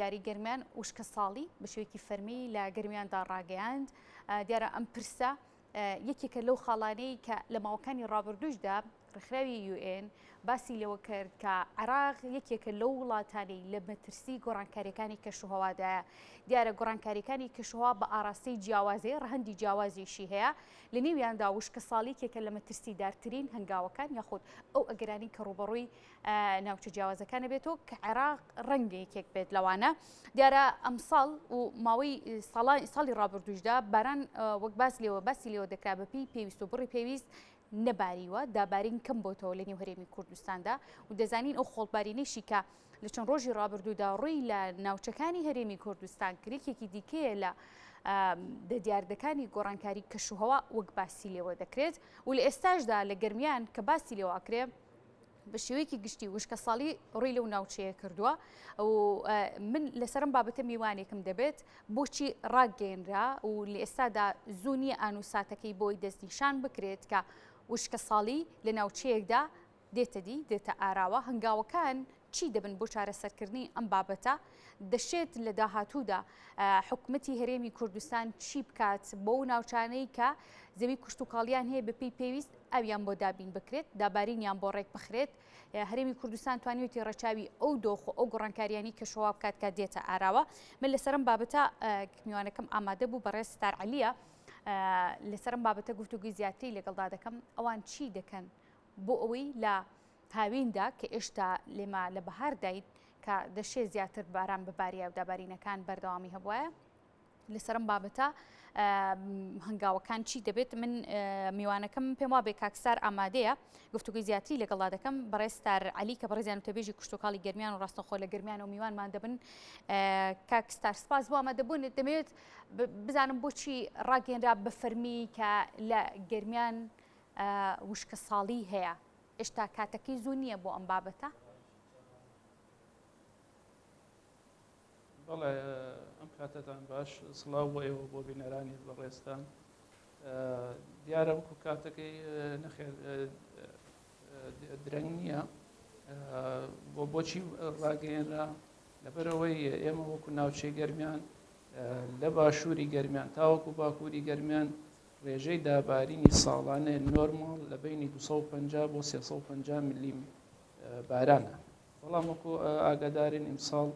یاری گەرمیان وشکە ساڵی بە شێوەیەکی فەرمی لە گەرمیاندا ڕاگەیاند دیارە ئەم پرسە یەکێکە لەو خاڵانەی کە لە ماوەکانی ڕابردوشدا ڕێکخراوی UN باسی لەوە کرد کە عێراق یەکێکە لەو وڵاتانەی لە مەترسی گۆڕانکاریەکانی کەشوهەوادایە دیارە گۆڕانکاریەکانی کەشوهەوا بە ئاراستەی جیاوازەیە ڕەهەندی جیاوازیشی هەیە لە نێویاندا وشکە ساڵی یەکێکە لە مەترسی دارترین هەنگاوەکان یاخود ئەو ئەگەرانی کە ڕوبەڕووی ناوچە جیاوازەکانە بێتەوە کە عێراق ڕەنگێکێک بێت لەوانە دیارە ئەم ساڵ و ماوەی ساڵی ڕابردوشدا باران وەک باسی لێوە دەکرا بەپی پێویست و بڕی پێویست نەباریوە دابارین کەم بۆتەوە لە نێو هەرێمی کوردستاندا و دەزانین ئەو خۆڵبارینەشی کە لە چەند ڕۆژی ڕابردوودا ڕووی لە ناوچەکانی هەرێمی کوردستان کرێکێکی دیکەیە لە دیاردەکانی گۆڕانکاری کەشوهەوا وەک باسی لێوە دەکرێت و لە ئێستاشدا لە گەرمیان کە باسی لێوە ئەکرێ بە شێوەیەکی گشتی وشکە ساڵی ڕووی لەو ناوچەیە کردووە و من لەسەرم بابەتە میوانێکم دەبێت بۆچی ڕاگەێنرا و لە ئێستادا زوو نییە ئانوساتەکەی بۆی دەستنیشان بکرێت کە وشکە ساڵی لە ناوچەیەکدا دێتە ئاراوە هەنگاوەکان چی دەبن بۆ چارەسەرکردنی ئەم بابەتە دەشێت لە داهاتوودا حکومەتی هەرێمی کوردستان چی بکات بۆ ناوچانەی کە زەوی کوشت و کاڵیان هەیە بەپێی پێویست ئەویان بۆ دابین بکرێت دابارینیان بۆ ڕێک بخرێت هەرێمی کوردستان توانیوێتی ڕەچاوی ئەو دۆخ و ئەو گۆڕانکاریانی کەشەوا بکات کە دێتە ئاراوە من لەسەرم بابەتە میوانەکەم ئامادە بوو بەڕێز ستار عەلیە لەسەرم بابەتە گفتوگوی زیاتری لەگەڵدا دەکەم ئەوان چی دەکەن بۆ ئەوەی لە هاویندا کە ئێشتا لێمە لە بەهار دایت کە دەشێت زیاتر باران ببارە و دابارینەکان بەردەوامی هەبووە لەسەرم بابەتە هەنگاوەکان چی دەبێت من میوانەکەم پێم وابێ کاکسار ئامادەیە گفتوگوی زیاتری لەگەڵا دەکەم بەڕێز ستار عەلی کە بەڕێزیان و تەبێژی کوشتتوکاڵی گەرمیان و ڕاستەخۆ لە گەرمیان و میوانمان دەبن کاکستار سپاس بۆ ئامادەبوون دەمەوێت بزانم بۆچی ڕاگەێنرا بە فەرمی کە لە گەرمیان وشکە ساڵی هەیە ئێشتا کاتەکەی زوو نییە بۆ ئەم بابەتە بەڵێ ئەم کاتتان باش سڵاو بۆ ئێوە بۆ بینەرانی بەڕێستان دیارە وەکو کاتەکەی نەخێر درەنگ نییە بۆچی ڕاگەیەنرا لەبەرەوەی ئێمە وەکو ناوچەی گەرمیان لە باشووری گەرمیان تاوەکو باکووری گەرمیان ڕێژەی دابارینی ساڵانێ نۆرمال لە بینی 250 بۆ 350 میلی بارانە بەڵام وەکو ئاگادارین ئیمساڵ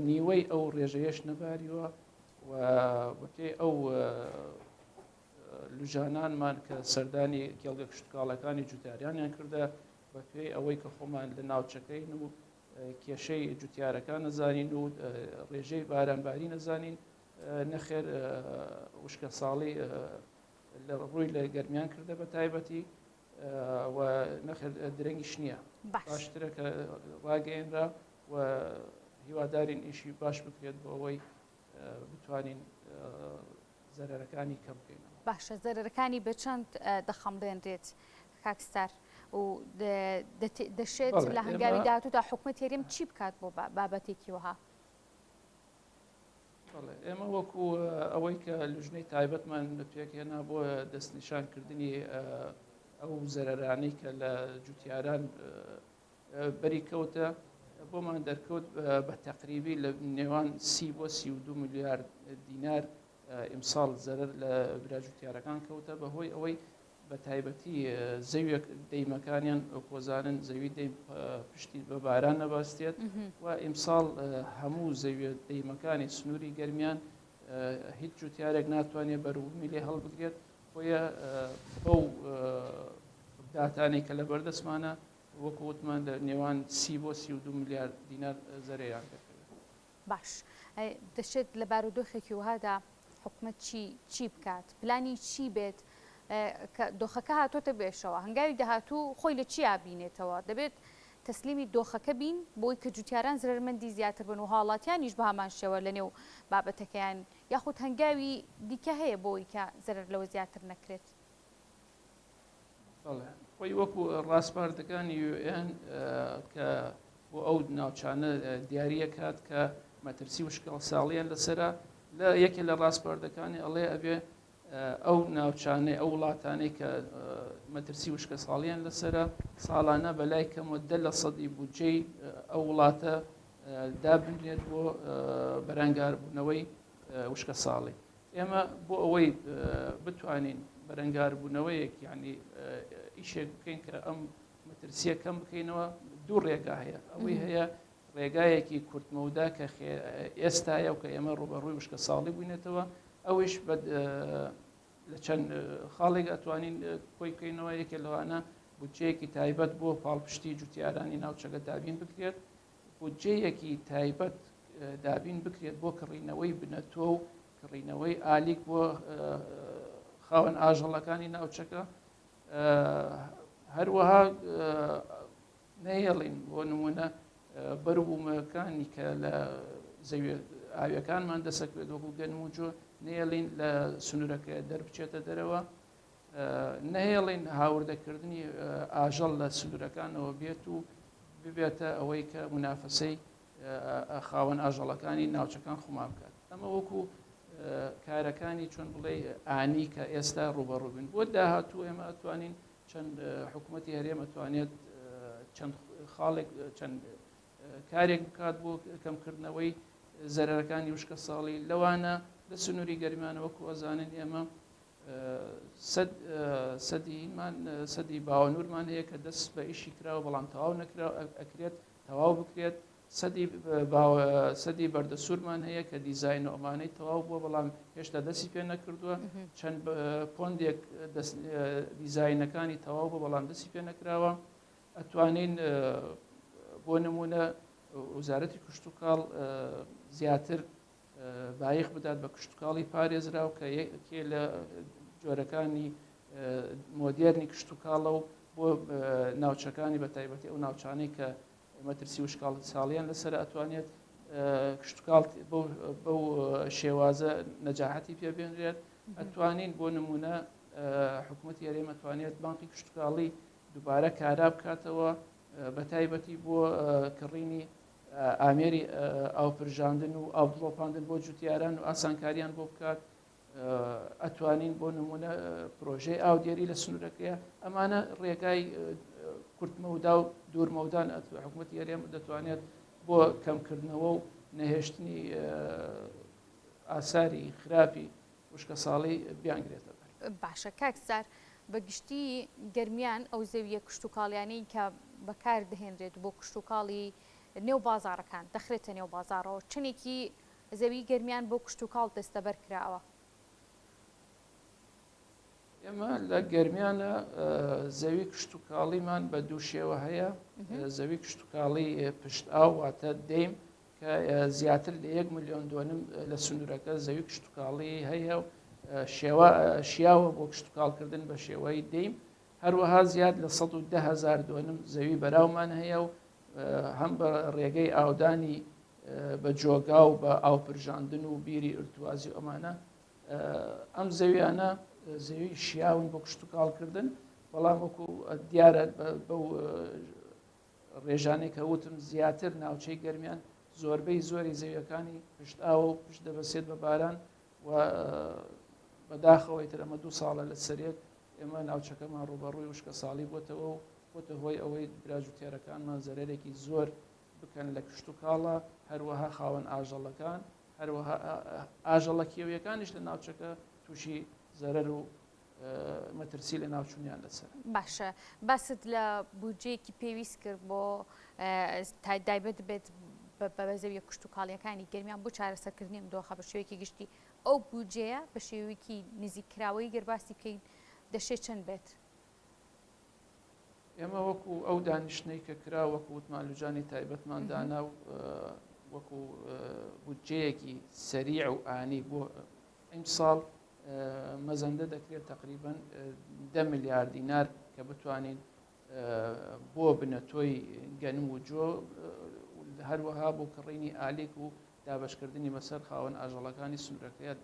نیوەی ئەو ڕێژەیەش نەباریوە و بەپێی ئەو لوژانانمان کە سەردانی گێڵگە کشتتوکاڵەکانی جوتیاریانیان کردە بەپێی ئەوەی کە خۆمان لە ناوچەکەین و کێشەی جوتیارەکان نەزانین و ڕێژەی بارانباری نەزانین نەخێر وشکە ساڵی لە ڕووی لە گەرمیان کردە بە تایبەتی و نەخێر درەنگیش نییە باشترە کە ڕاگەیەنرا و هیوادارین ئیشی باش بکرێت بۆ ئەوەی بتوانین زەرەرەکانی کەم بکەینەوە باشە زەرەرەکانی بە چەند دەخەمڕێنرێت کاکستار و دەشێت لە هەنگاوی داهاتوودا حکومەت هێرێم چی بکات بۆ بابەتێکی وەها ئێمە وەکو ئەوەی کە لوژنەی تایبەتمان پێکهێنا بۆ دەستنیشانکردنی ئەو زەرەرانەی کە لە جوتیاران بەری کەوتە بۆمان دەرکەوت بە تەقریبی لە نێوان 30 بۆ 32 میلیارد دینار ئیمساڵ زەرەر لە براجوتیارەکان کەوتە بەهۆی ئەوەی بە تایبەتی زەویەک دەیمەکانیان کۆزانن زەوی دەیم پشتی بە باران نەباستێت و ئیمساڵ هەموو زەویە دەیمەکانی سنووری گەرمیان هیچ جوتیارێک ناتوانێت بەروبوومی لێ هەڵبگرێت بۆیە بەو داتانێک کە لە بەردەستمانە وەکو وتمان لە نێوان 30 بۆ 32 میلیارد دینار زەرەیان دەکرێت باش دەشێت لە بارودۆخێکی وهادا حکومەت چی بکات پلانی چی بێت کە دۆخەکە هاتۆتە بێشەوە هەنگاوی داهاتوو خۆی لە چی ئابینێتەوە دەبێت تەسلیمی دۆخەکە بین بۆی کە جوتیاران زرەرمەندی زیاتر بن و هاڵاتیانیش بە هەمان شێوە لە نێو بابەتەکەیان یاخود هەنگاوی دیکە هەیە بۆی کە زەرەر لەوە زیاتر نەکرێت خۆی وەکو ڕاستپاردەکانی UN کە بۆ ئەو ناوچانە دیاریە کات کە مەترسی وشکەڵ ساڵیان لەسرە لە یەکێ لە ڕاستپاردەکانی ئەڵێ ئەبێ ئەو ناوچانەی ئەو وڵاتانەی کە مەترسی وشکە ساڵیان لەسرە ساڵانە بەلای کەمەوە 10% بودجەی ئەو وڵاتە دابنرێت بۆ بەرەنگاربوونەوەی وشکە ساڵی. ئێمە بۆ ئەوەی بتوانین بەرەنگاربوونەوەیەک یعنی ئیشێک بکەین کە ئەم مەترسیە کەم بکەینەوە دوو ڕێگا هەیە. ئەوەی هەیە ڕێگایەکی کورتمەودا کە ئێستایە و کە ئێمە ڕوبەڕووی وشکە ساڵی بووینێتەوە، ئەویش لە چەند خاڵێک ئەتوانین کۆی بکەینەوە. یەکێ لەوانە بودجەیەکی تایبەت بۆ پاڵپشتی جوتیارانی ناوچەکە دابین بکرێت، بودجەیەکی تایبەت دابین بکرێت بۆ کڕینەوەی بنەتۆ و کڕینەوەی ئالیک بۆ خاوەن ئاژەڵەکانی ناوچەکە. هەروەها نەهێڵین بۆ نمونە بەروبوومەکانی کە لە زەوی ئاویەکانمان دەسەکوێت وەکو گەنم و جۆ، نهێڵین لە سنوورەکە دەربچێتە دەرەوە، نهێڵین هاوردەکردنی ئاژەڵ لە سنوورەکانەوە بێت و ببێتە ئەوەی کە منافەسەی خاوەن ئاژەڵەکانی ناوچەکان خۆما بکات. ئەمە وەکو کارەکانی چۆن بڵێ ئانی کە ئێستا ڕوبەڕووبن. بۆ داهاتوو ئێمە ئەتوانین چەند حکوومەتی هەرێم ئەتوانێت چەند خاڵێک چەند کارێک بکات بۆ کەمکردنەوەی زەرەرەکانی وشکە ساڵی. لەوانە لە سنووری گەرمانە وەکو ئەزانن ئێمە سەدی باوەنورمان هەیە کە دەست بە ئیشی کراوە بەڵام تەواو نەکراوە، ئەکرێت تەواو بکرێت. سەدی بەردەسوورمان هەیە کە دیزاین و ئەمانەی تەواو بووە بەڵام هێشتا دەستی پێ نەکردووە. چەند پۆندێک دیزاینەکانی تەواو بوو بەڵام دەستی پێ نەکراوە. ئەتوانین بۆ نمونە وزارەتی کشتتوکاڵ زیاتر بایخ بدات بە کشتتوکاڵی پارێزرا و کە یەکێ لە جۆرەکانی مۆدیێرنی کشتتوکاڵە و بۆ ناوچەکانی بە تایبەتی ئەو ناوچانەی کە مەترسی وشکاڵ ساڵیان لەسەر ئەتوانێت کشتتوکاڵ بەو شێوازە نەجاحەتی پێبێنرێت. ئەتوانین بۆ نمونە حکوومەتی هەرێم ئەتوانێت بانقی کشتتوکاڵی دووبارە کارا بکاتەوە بە تایبەتی بۆ کڕینی ئامێری ئاوپرژاندن و ئاودڵۆپاندن بۆ جوتیاران و ئاسانکاریان بۆ بکات. ئەتوانین بۆ نمونە پرۆژەی ئاودێری لە سنوورەکەیە. ئەمانە ڕێگای کورتمەودا و دوورمەودان حکوومەتی هەرێم دەتوانێت بۆ کەمکردنەوە و نەهێشتنی ئاساری خراپی وشکە ساڵی بیانگرێتە بەر. باشە کاکسار، بەگشتی گەرمیان ئەو زەویە کشتتوکاڵیانەی کە بەکار دەهێنرێت بۆ کشتتوکاڵی نێو بازارەکان دەخرێتە نێو بازارەوە، چنێکی زەوی گەرمیان بۆ کشتتوکاڵ دەستەبەر کراوە. ئێمە لە گەرمیانە زەوی کشتتوکاڵیمان بە دوو شێوە هەیە. زەوی کشتتوکاڵی پشت ئاو واتە دەیم کە زیاتر لە 1.5 ملیۆن لە سنوورەکە زەوی کشتتوکاڵی هەیە و شیاوە بۆ کشتتوکاڵکردن بە شێوەی دەیم. هەروەها زیاد لە 110,000 زەوی بەراومان هەیە و هەم بە ڕێگەی ئاودانی بە جۆگا و بە ئاوپرژاندن و بیری ئرتوازی ئەمانە ئەم زەویانە زەوی شیاون بۆ کشتتوکاڵکردن. بەڵام وەکو دیارە بەو ڕێژانێک کە وتم زیاتر ناوچەی گەرمیان زۆربەی زۆری زەویەکانی پشت ئاوە و پشت دەبەسێت بە باران و بەداخەوەی تر ئەمە 2 ساڵە لە سەرێک ئێمە ناوچەکەمان ڕوبەڕووی وشکە ساڵی بۆتەوە و بۆتە هۆی ئەوەی براجوتێرەکانمان زەرەرێکی زۆر بکەن لە کشتتوکاڵە، هەروەها خاوەن ئاژەڵەکان، هەروەها ئاژەڵە کێویەکانیش لە ناوچەکە تووشی زەرەر و مەترسی لە ناوچوونیان لەسەر. باشە، باست لە بودجەیەکی پێویست کرد بۆ تایبەت بێت بە زەویە کشتتوکاڵیەکانی گەرمیان بۆ چارەسەرکردنی دۆخە بە شێوەیەکی گشتی. ئەو بودجەیە بە شێوەیەکی نزیکراوەی گەرباسی بکەین دەشێت چەند بێت؟ ئێمە وەکو ئەو دانیشتەی کە کرا وەکو وتمانلوجانی تایبەتمان دانا و وەکو بودجەیەکی سەریع و ئانی بۆ ئیمساڵ مەزەندە دەکرێت تقریباً 10 ملیار دینار کە بتوانین بۆ بنەتۆی گەنم و جۆ هەروەها بۆ کڕینی ئالیک و دابشکردنی بەسەر خاوەن ئاژەڵەکانی سنوورەکەیە.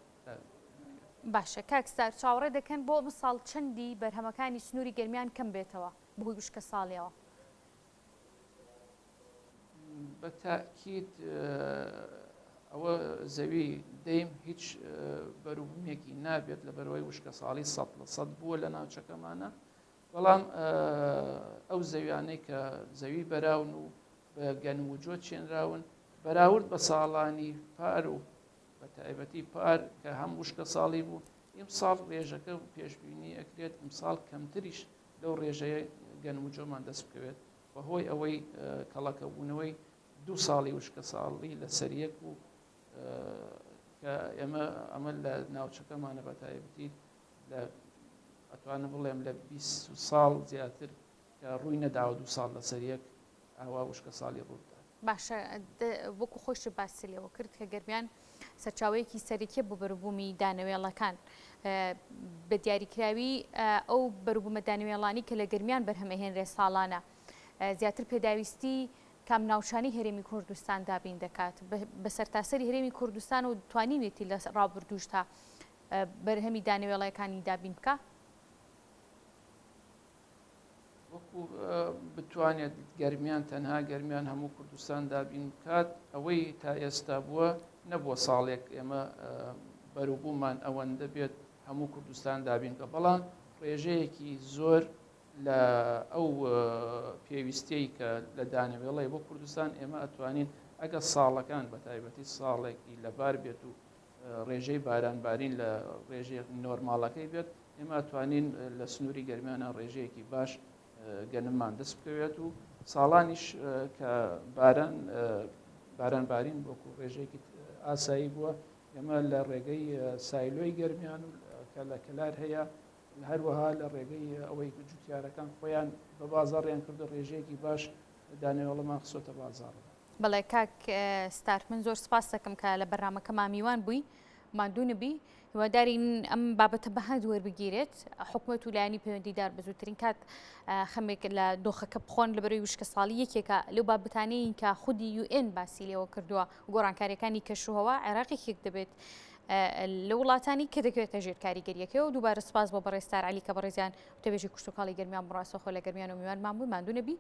باشە کاکسار، چاوەڕێ دەکەن بۆ مساڵ چەندی بەرهەمەکانی سنووری گەرمیان کەم بێتەوە بەهۆی وشکە ساڵیەوە؟ بە تاکید ئەوە زەوی دەیم هیچ بەروبوومێکی نابێت لە بەرەوەی وشکە ساڵی 100% بووە لە ناوچەکەمانە. بەڵام ئەو زەویانەی کە زەوی بەراون و بە گەنم و جۆ چێنراون بەراورد بە ساڵانی پار و بە تایبەتی پار کە هەموو شکە ساڵی بوو ئیمساڵ ڕێژەکە و پێشببینی ئەکرێت ئیمساڵ کەمتریش لەو ڕێژەیە گەنم و جۆمان دەست بکەوێت بەهۆی ئەوەی کەڵەکە بوونەوەی 2 ساڵی وشکە ساڵی لە سەریەک بوو کە ئەمە لە ناوچەکەمانە بە تایبەتی لە ئەتوانە بڵێم لە 20 ساڵ زیاتر کە ڕووی نەداوە 2 ساڵ لە سەریەک ئاوا وشکە ساڵی ڕوودا. باشە وەکو خۆش باسی لێەوە کرد کە گەرمیان سەرچاوەیەکی سەرەکیە بۆ بەروبوومی دانەوێڵەکان بە دیاریکراوی ئەو بەروبوومە دانەوێڵانی کە لە گەرمیان بەرهەمەهێنرێ ساڵانە زیاتر پێداویستی کام ناوچانی هەرێمی کوردستان دابین دەکات بە سەرتاسەری هەرێمی کوردستان و توانیوێتی لە ڕابردوشتا بەرهەمی دانەوێڵەکانی دابین بکە وەکو بتوانێت گەرمیان تەنها گەرمیان هەموو کوردستان دابین بکات ئەوەی تا ئێستا بووە نەبووە ساڵێک ئێمە بەروبوومان ئەوەندە بێت هەموو کوردستان دابین بکە بەڵام ڕێژەیەکی زۆر لە ئەو پێویستەی کە لە دانەوێڵی بۆ کوردستان ئێمە ئەتوانین ئەگە ساڵەکان بە تایبەتی ساڵێکی لەبار بێت و ڕێژەی بارانبارین لە ڕێژەیە نۆرماڵەکەی بێت ئێمە ئەتوانین لە سنووری گەرمیانە ڕێژەیەکی باش گەنممان دەست بکەوێت و ساڵانیش کە بارانبارین وەکو ڕێژەیەکی ئاسایی بووە ئێمە لە ڕێگەی سایلۆی گەرمیان و کە لە کەلار هەیە هەروەها لە ڕێگەی ئەوەی جوتیارەکان خۆیان بە بازاڕیان کردو ڕێژەیەکی باش دانەوێڵەمان خسۆتە بازاڕ. بەڵێ کاک ستار من زۆر سپاس دەکەم کە لە بەرنامەکەمان میوان بووی ماندوو نەبی هیوادارین ئەم بابەتە بەهات وەربگیرێت حکوومەت و لایەنی پەیوەندیدار بە زووترین کات خەمێک لە دۆخەکە بخۆن لەبەرەوەی وشکە ساڵی یەکێکە لەو بابەتانەی کە خودی UN باسی لێەوە کردووە گۆڕانکاریەکانی کەشوهەوە عێراقێکێک دەبێت لە وڵاتانی کە دەکەوێتە ژێر کاریگەریەکەوە و دووبارە سپاس بۆ بەڕێستار علی کە بەڕێزیان تەبێژی کوشتتوکاڵی گەرمیان بڕاستەخۆ لە گەرمیان و میوانمان بووی ماندوو نەبی